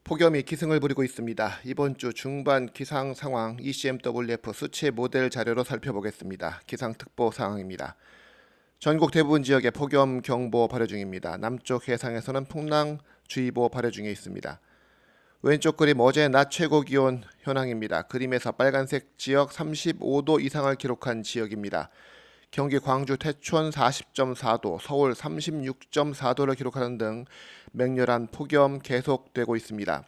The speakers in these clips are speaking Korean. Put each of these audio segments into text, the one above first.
폭염이 기승을 부리고 있습니다. 이번 주 중반 기상 상황 ECMWF 수치 모델 자료로 살펴보겠습니다. 기상특보 상황입니다. 전국 대부분 지역에 폭염 경보 발효 중입니다. 남쪽 해상에서는 풍랑주의보 발효 중에 있습니다. 왼쪽 그림 어제 낮 최고 기온 현황입니다. 그림에서 빨간색 지역 35도 이상을 기록한 지역입니다. 경기 광주 태촌 40.4도, 서울 36.4도를 기록하는 등 맹렬한 폭염 계속되고 있습니다.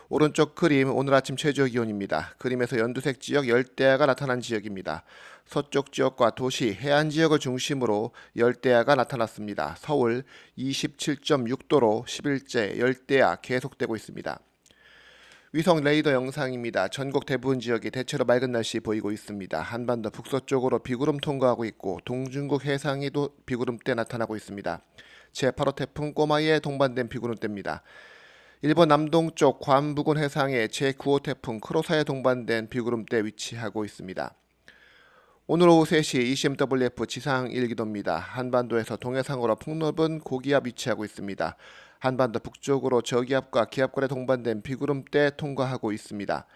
오른쪽 그림 오늘 아침 최저 기온입니다. 그림에서 연두색 지역 열대야가 나타난 지역입니다. 서쪽 지역과 도시, 해안 지역을 중심으로 열대야가 나타났습니다. 서울 27.6도로 10일째 열대야 계속되고 있습니다. 위성 레이더 영상입니다. 전국 대부분 지역이 대체로 맑은 날씨 보이고 있습니다. 한반도 북서쪽으로 비구름 통과하고 있고 동중국 해상에도 비구름대 나타나고 있습니다. 제8호 태풍 꼬마이에 동반된 비구름대입니다. 일본 남동쪽 괌 부근 해상에 제9호 태풍 크로사에 동반된 비구름대 위치하고 있습니다. 오늘 오후 3시 ECMWF 지상 일기도입니다. 한반도에서 동해상으로 폭넓은 고기압 위치하고 있습니다. 한반도 북쪽으로 저기압과 기압골에 동반된 비구름대 통과하고 있습니다.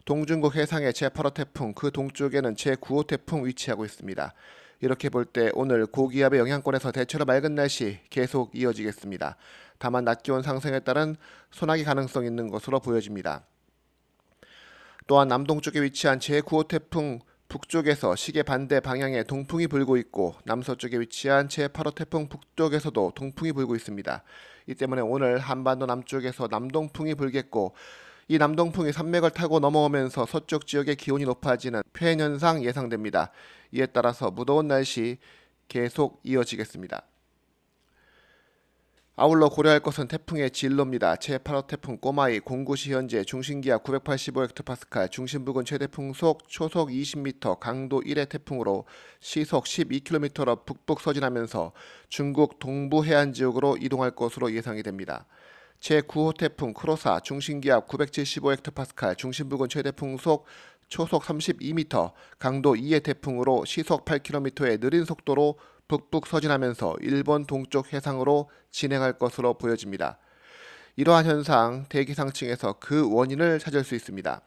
동중국 해상의 제8호 태풍, 그 동쪽에는 제9호 태풍 위치하고 있습니다. 이렇게 볼 때 오늘 고기압의 영향권에서 대체로 맑은 날씨 계속 이어지겠습니다. 다만 낮 기온 상승에 따른 소나기 가능성이 있는 것으로 보여집니다. 또한 남동쪽에 위치한 제9호 태풍 북쪽에서 시계 반대 방향의 동풍이 불고 있고 남서쪽에 위치한 제8호 태풍 북쪽에서도 동풍이 불고 있습니다. 이 때문에 오늘 한반도 남쪽에서 남동풍이 불겠고 이 남동풍이 산맥을 타고 넘어오면서 서쪽 지역의 기온이 높아지는 폐연 현상 예상됩니다. 이에 따라서 무더운 날씨 계속 이어지겠습니다. 아울러 고려할 것은 태풍의 진로입니다. 제8호 태풍 꼬마이 공구시 현재 중심기압 985헥토파스칼, 중심 부근 최대 풍속 초속 20m, 강도 1의 태풍으로 시속 12km로 북북 서진하면서 중국 동부 해안 지역으로 이동할 것으로 예상이 됩니다. 제9호 태풍 크로사 중심기압 975헥토파스칼, 중심 부근 최대 풍속 초속 32m, 강도 2의 태풍으로 시속 8km의 느린 속도로 북북 서진하면서 일본 동쪽 해상으로 진행할 것으로 보여집니다. 이러한 현상 대기 상층에서 그 원인을 찾을 수 있습니다.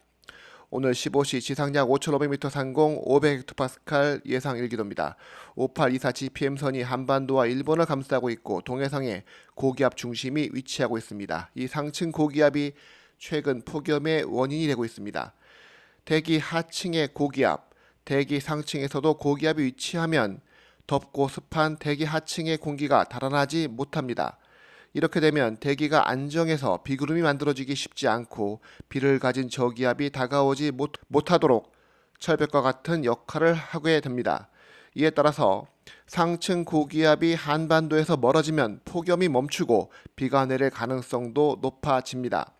오늘 15시 지상약 5,500m 상공 500헥토파스칼 예상 일기도입니다. 5824 GPM선이 한반도와 일본을 감싸고 있고 동해상에 고기압 중심이 위치하고 있습니다. 이 상층 고기압이 최근 폭염의 원인이 되고 있습니다. 대기 하층의 고기압, 대기 상층에서도 고기압이 위치하면 덥고 습한 대기 하층의 공기가 달아나지 못합니다. 이렇게 되면 대기가 안정해서 비구름이 만들어지기 쉽지 않고 비를 가진 저기압이 다가오지 못하도록 철벽과 같은 역할을 하게 됩니다. 이에 따라서 상층 고기압이 한반도에서 멀어지면 폭염이 멈추고 비가 내릴 가능성도 높아집니다.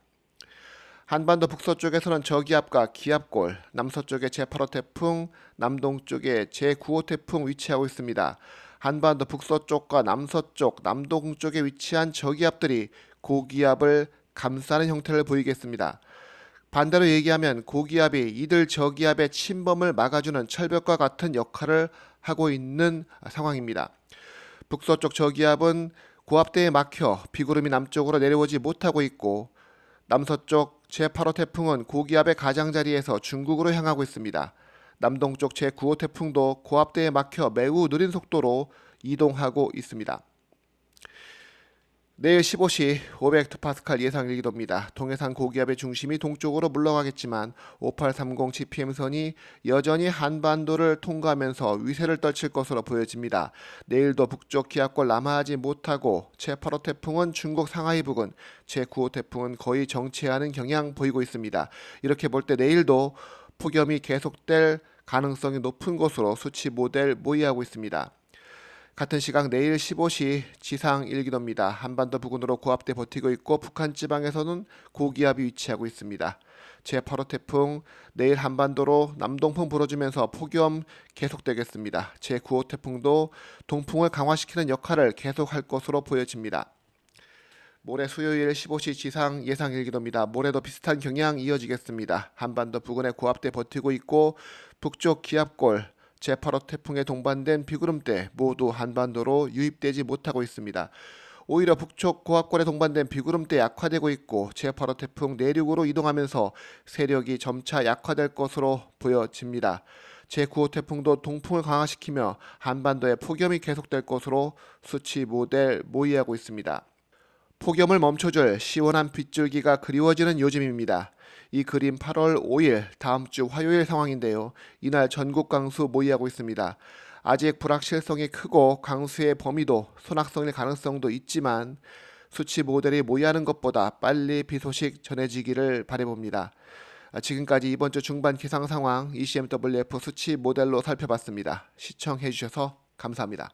한반도 북서쪽에서는 저기압과 기압골, 남서쪽에 제8호 태풍, 남동쪽에 제9호 태풍 위치하고 있습니다. 한반도 북서쪽과 남서쪽, 남동쪽에 위치한 저기압들이 고기압을 감싸는 형태를 보이겠습니다. 반대로 얘기하면 고기압이 이들 저기압의 침범을 막아주는 철벽과 같은 역할을 하고 있는 상황입니다. 북서쪽 저기압은 고압대에 막혀 비구름이 남쪽으로 내려오지 못하고 있고 남서쪽 제8호 태풍은 고기압의 가장자리에서 중국으로 향하고 있습니다. 남동쪽 제9호 태풍도 고압대에 막혀 매우 느린 속도로 이동하고 있습니다. 내일 15시 500헥토파스칼 예상 일기도입니다. 동해상 고기압의 중심이 동쪽으로 물러가겠지만 5830 GPM선이 여전히 한반도를 통과하면서 위세를 떨칠 것으로 보여집니다. 내일도 북쪽 기압골 남하하지 못하고 제8호 태풍은 중국 상하이 부근, 제9호 태풍은 거의 정체하는 경향 보이고 있습니다. 이렇게 볼 때 내일도 폭염이 계속될 가능성이 높은 것으로 수치 모델 모의하고 있습니다. 같은 시각 내일 15시 지상 일기도입니다. 한반도 부근으로 고압대 버티고 있고 북한 지방에서는 고기압이 위치하고 있습니다. 제8호 태풍 내일 한반도로 남동풍 불어주면서 폭염 계속되겠습니다. 제9호 태풍도 동풍을 강화시키는 역할을 계속할 것으로 보여집니다. 모레 수요일 15시 지상 예상 일기도입니다. 모레도 비슷한 경향 이어지겠습니다. 한반도 부근에 고압대 버티고 있고 북쪽 기압골, 제8호 태풍에 동반된 비구름대 모두 한반도로 유입되지 못하고 있습니다. 오히려 북쪽 고압권에 동반된 비구름대 약화되고 있고 제8호 태풍 내륙으로 이동하면서 세력이 점차 약화될 것으로 보여집니다. 제9호 태풍도 동풍을 강화시키며 한반도에 폭염이 계속될 것으로 수치 모델 모의하고 있습니다. 폭염을 멈춰줄 시원한 빗줄기가 그리워지는 요즘입니다. 이 그림 8월 5일 다음 주 화요일 상황인데요. 이날 전국 강수 모의하고 있습니다. 아직 불확실성이 크고 강수의 범위도 소낙성일 가능성도 있지만 수치 모델이 모의하는 것보다 빨리 비 소식 전해지기를 바라봅니다. 지금까지 이번 주 중반 기상 상황 ECMWF 수치 모델로 살펴봤습니다. 시청해 주셔서 감사합니다.